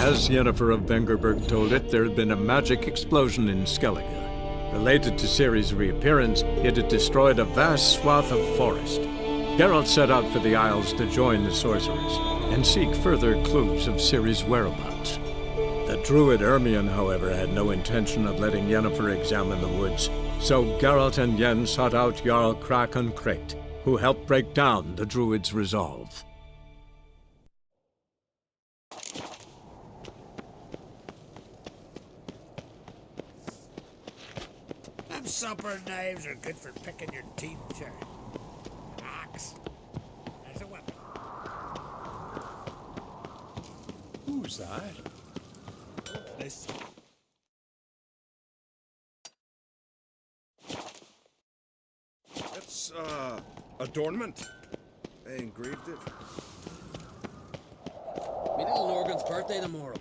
As Yennefer of Vengerberg told it, there had been a magic explosion in Skellige. Related to Ciri's reappearance, it had destroyed a vast swath of forest. Geralt set out for the Isles to join the sorcerers and seek further clues of Ciri's whereabouts. The druid Ermion, however, had no intention of letting Yennefer examine the woods, so Geralt and Yen sought out Jarl Krakon Krayt, who helped break down the druid's resolve. Them supper knives are good for picking your teeth, sure. An axe. There's a weapon. Who's that? This. That's, adornment. They engraved it. Me little Lorgan's birthday tomorrow.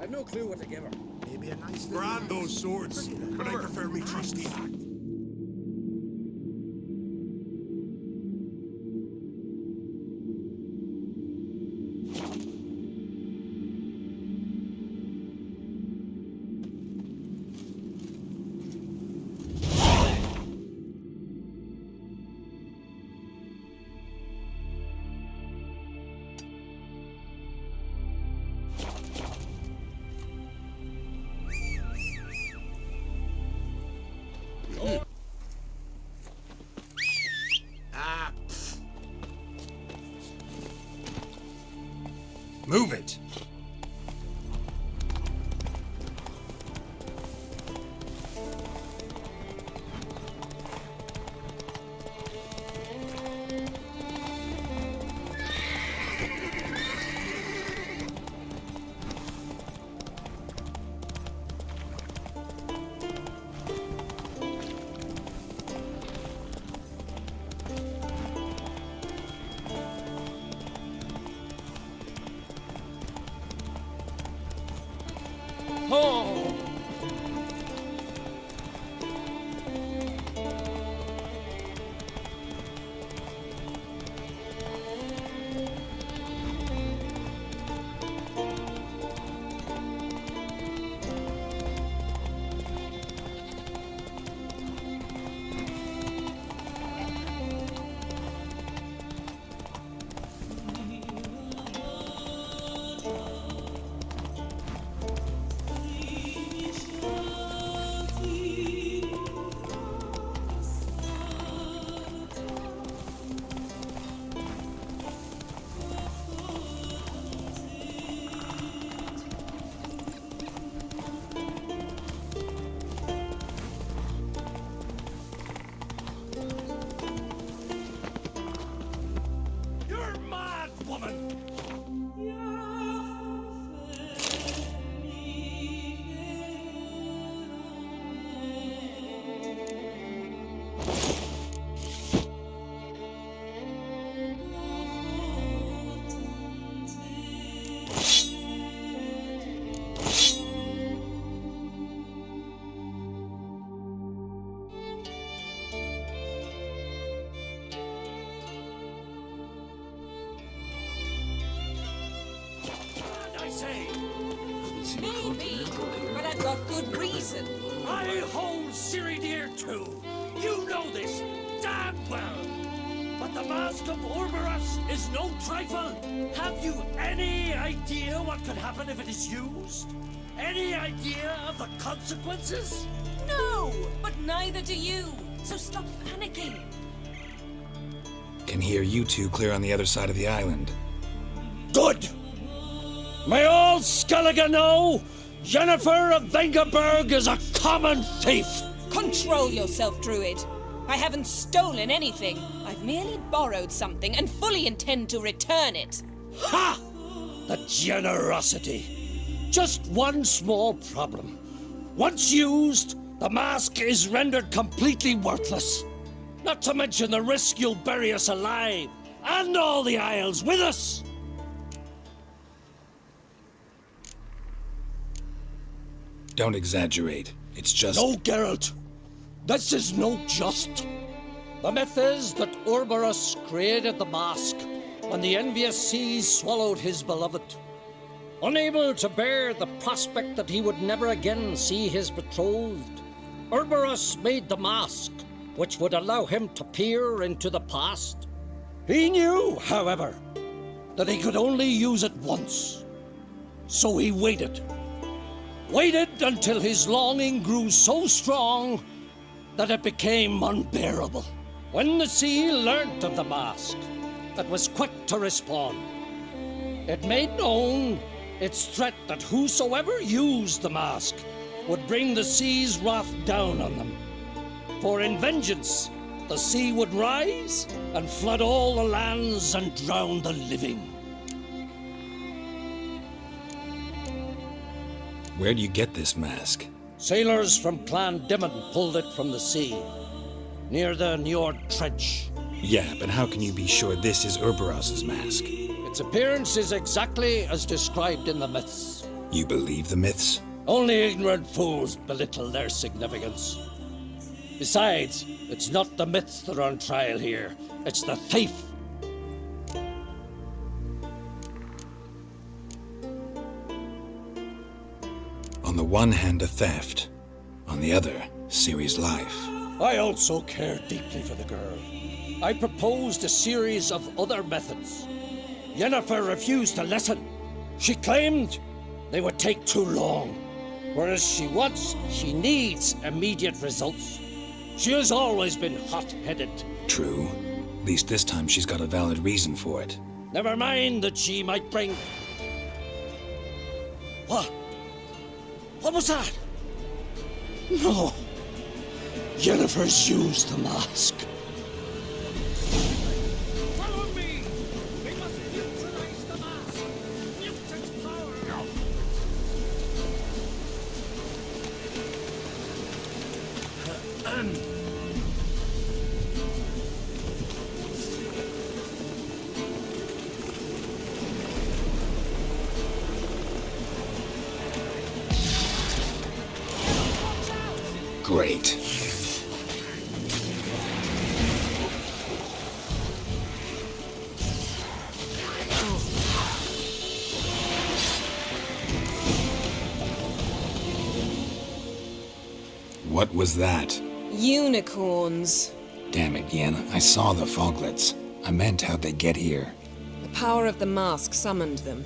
I've no clue what to give her. Maybe a nice Brand those swords, but I prefer me trusty axe. Move it! Oh! You're mad, woman! I say, Maybe, but I've got good reason. I hold Ciri dear too. You know this damn well. But the Mask of Orboros is no trifle. Have you any idea what could happen if it is used? Any idea of the consequences? No, but neither do you. So stop panicking. Can hear you two clear on the other side of the island. Good! May all Skellige know Yennefer of Vengerberg is a common thief! Control yourself, Druid. I haven't stolen anything. I've merely borrowed something and fully intend to return it. Ha! The generosity. Just one small problem. Once used, the mask is rendered completely worthless. Not to mention the risk you'll bury us alive, and all the Isles with us. Don't exaggerate. It's just... No, Geralt. This is no just. The myth is that Orboros created the mask when the envious seas swallowed his beloved. Unable to bear the prospect that he would never again see his betrothed, Urberus made the mask, which would allow him to peer into the past. He knew, however, that he could only use it once. So he waited. Waited until his longing grew so strong that it became unbearable. When the sea learnt of the mask, it was quick to respond. It made known its threat that whosoever used the mask would bring the sea's wrath down on them. For in vengeance, the sea would rise and flood all the lands and drown the living. Where do you get this mask? Sailors from Clan Dimon pulled it from the sea, near the Njord Trench. Yeah, but how can you be sure this is Urberos's mask? Its appearance is exactly as described in the myths. You believe the myths? Only ignorant fools belittle their significance. Besides, it's not the myths that are on trial here. It's the thief. On the one hand, a theft. On the other, Ciri's life. I also care deeply for the girl. I proposed a series of other methods. Yennefer refused to listen. She claimed they would take too long. Whereas she needs immediate results. She has always been hot-headed. True. At least this time she's got a valid reason for it. Never mind that she might bring... What? What was that? No. Yennefer's used the mask. Follow me! We must neutralize the mask! Mutant power! Great. What was that? Unicorns. Damn it, Yen. I saw the foglets. I meant how'd they get here? The power of the mask summoned them.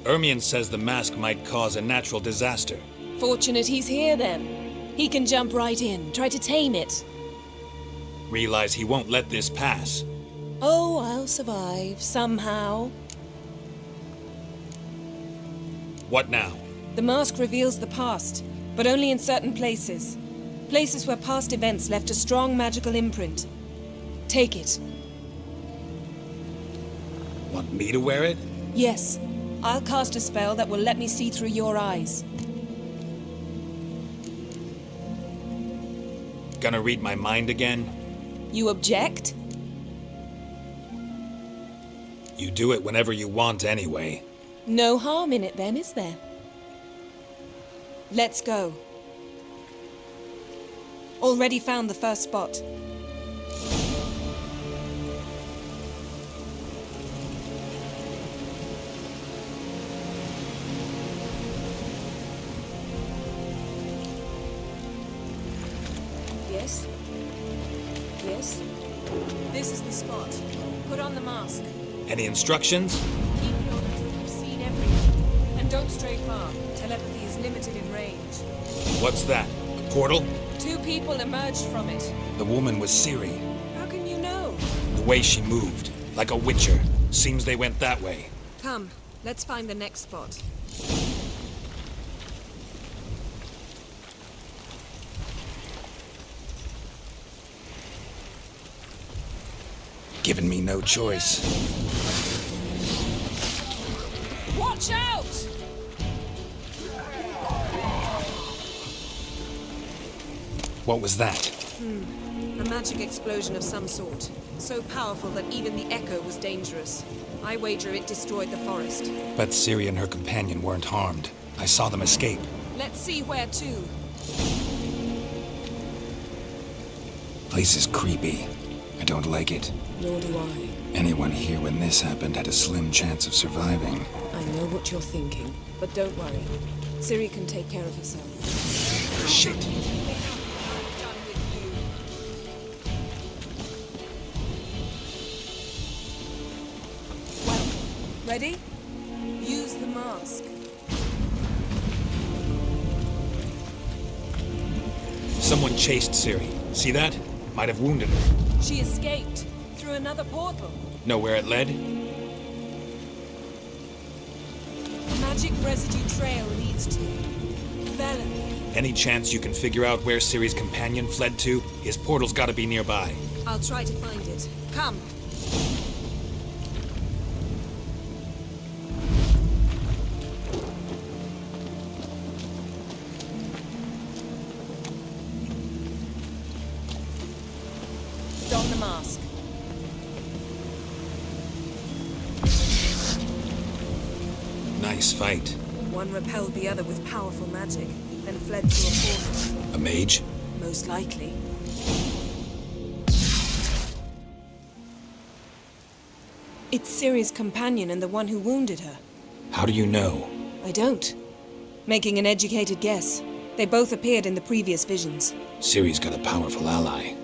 Ermion says the mask might cause a natural disaster. Fortunate he's here then. He can jump right in, try to tame it. Realize he won't let this pass. Oh, I'll survive, somehow. What now? The mask reveals the past, but only in certain places. Places where past events left a strong magical imprint. Take it. Want me to wear it? Yes. I'll cast a spell that will let me see through your eyes. Gonna read my mind again? You object? You do it whenever you want anyway. No harm in it then, is there? Let's go. Already found the first spot. Yes? Yes? This is the spot. Put on the mask. Any instructions? Keep it on until you've seen everything. And don't stray far. Telepathy is limited in range. What's that? A portal? 2 people emerged from it. The woman was Ciri. How can you know? The way she moved, like a witcher. Seems they went that way. Come, let's find the next spot. Given me no choice. Watch out! What was that? A magic explosion of some sort. So powerful that even the echo was dangerous. I wager it destroyed the forest. But Ciri and her companion weren't harmed. I saw them escape. Let's see where to. Place is creepy. I don't like it. Nor do I. Anyone here when this happened had a slim chance of surviving. I know what you're thinking, but don't worry. Ciri can take care of herself. Shit. Well, ready? Use the mask. Someone chased Ciri. See that? Might have wounded her. She escaped through another portal. Know where it led? Magic residue trail leads to Velen. Any chance you can figure out where Ciri's companion fled to? His portal's gotta be nearby. I'll try to find it. Come. Don the mask. Nice fight. One repelled the other with powerful magic, then fled through a portal. A mage? Most likely. It's Ciri's companion and the one who wounded her. How do you know? I don't. Making an educated guess. They both appeared in the previous visions. Ciri's got a powerful ally.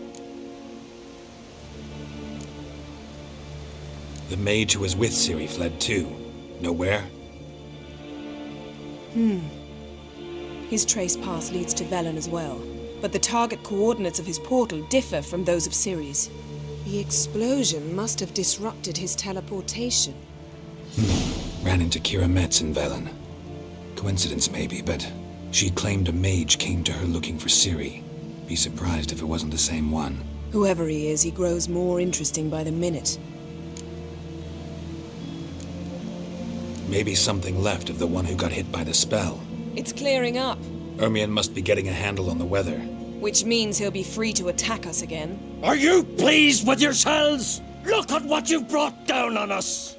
The mage who was with Ciri fled too. Know where? His trace path leads to Velen as well, but the target coordinates of his portal differ from those of Ciri's. The explosion must have disrupted his teleportation. Ran into Kira Metz in Velen. Coincidence maybe, but she claimed a mage came to her looking for Ciri. Be surprised if it wasn't the same one. Whoever he is, he grows more interesting by the minute. Maybe something left of the one who got hit by the spell. It's clearing up, Ermion must be getting a handle on the weather. which means he'll be free to attack us again. Are you pleased with yourselves? Look at what you've brought down on us!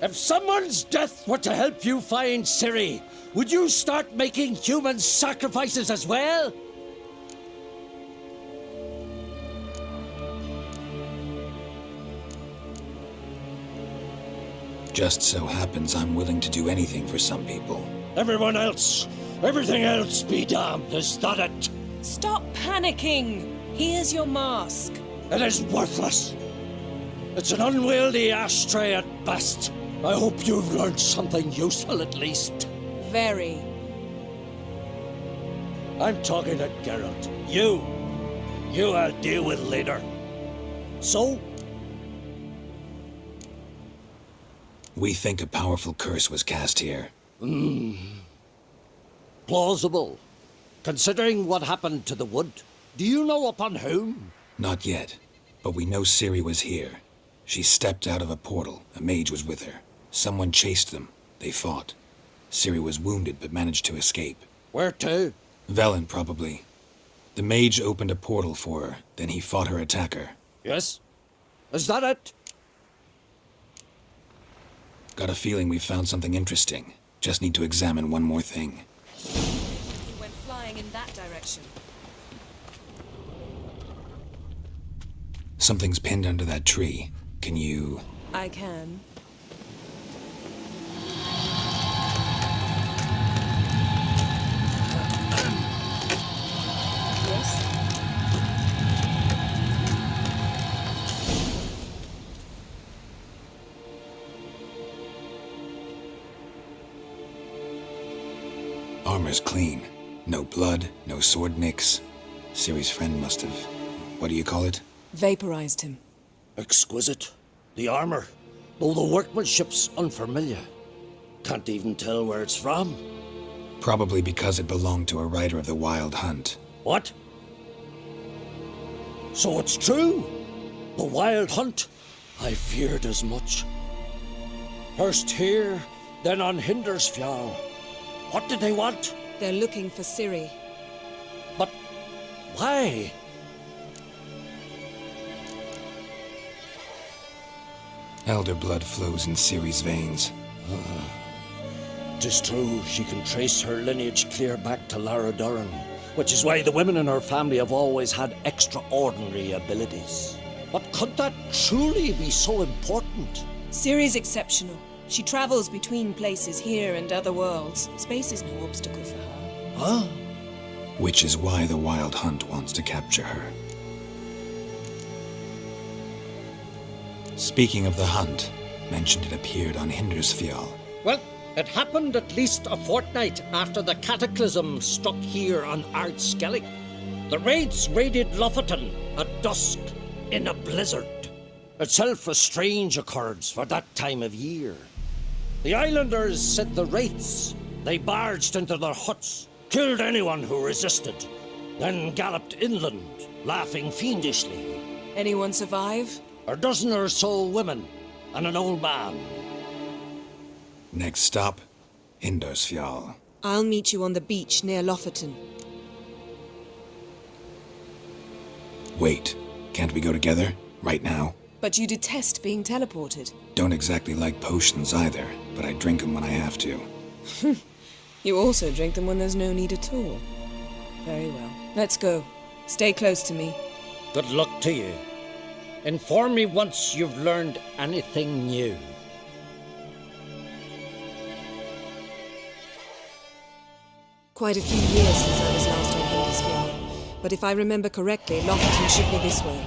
If someone's death were to help you find Ciri, would you start making human sacrifices as well? Just so happens I'm willing to do anything for some people. Everyone else, everything else be damned, is that it? Stop panicking! Here's your mask. It is worthless. It's an unwieldy ashtray at best. I hope you've learned something useful at least. Very. I'm talking to Geralt. You I'll deal with later. So, We think a powerful curse was cast here. plausible. Considering what happened to the wood, do you know upon whom? Not yet, but we know Ciri was here. She stepped out of a portal. A mage was with her. Someone chased them. They fought. Ciri was wounded but managed to escape. Where to? Velen, probably. The mage opened a portal for her, then he fought her attacker. Yes? Is that it? Got a feeling we found something interesting. Just need to examine one more thing. He went flying in that direction. Something's pinned under that tree. Can you... I can. Yes? Armor's clean. No blood, no sword nicks. Ciri's friend must have... What do you call it? Vaporized him. Exquisite. The armor, though the workmanship's unfamiliar. Can't even tell where it's from. Probably because it belonged to a rider of the Wild Hunt. What? So it's true? The Wild Hunt? I feared as much. First here, then on Hindersfjall. What did they want? They're looking for Ciri. But why? Elder blood flows in Ciri's veins. 'Tis true, she can trace her lineage clear back to Lara Doran, which is why the women in her family have always had extraordinary abilities. But could that truly be so important? Ciri's exceptional. She travels between places here and other worlds. Space is no obstacle for her. Huh? Which is why the Wild Hunt wants to capture her. Speaking of the hunt, mentioned it appeared on Hindersfjall. Well, it happened at least a fortnight after the cataclysm struck here on Ardskellig. The raids raided Lofoten at dusk in a blizzard. Itself a strange occurrence for that time of year. The islanders said the wraiths. They barged into their huts, killed anyone who resisted, then galloped inland, laughing fiendishly. Anyone survive? A dozen or so women and an old man. Next stop, Hindersfjall. I'll meet you on the beach near Lofoten. Wait, can't we go together? Right now? But you detest being teleported. Don't exactly like potions either, but I drink them when I have to. You also drink them when there's no need at all. Very well. Let's go. Stay close to me. Good luck to you. Inform me once you've learned anything new. Quite a few years since I was last on Hindersfjall. But if I remember correctly, Lofoten should be this way.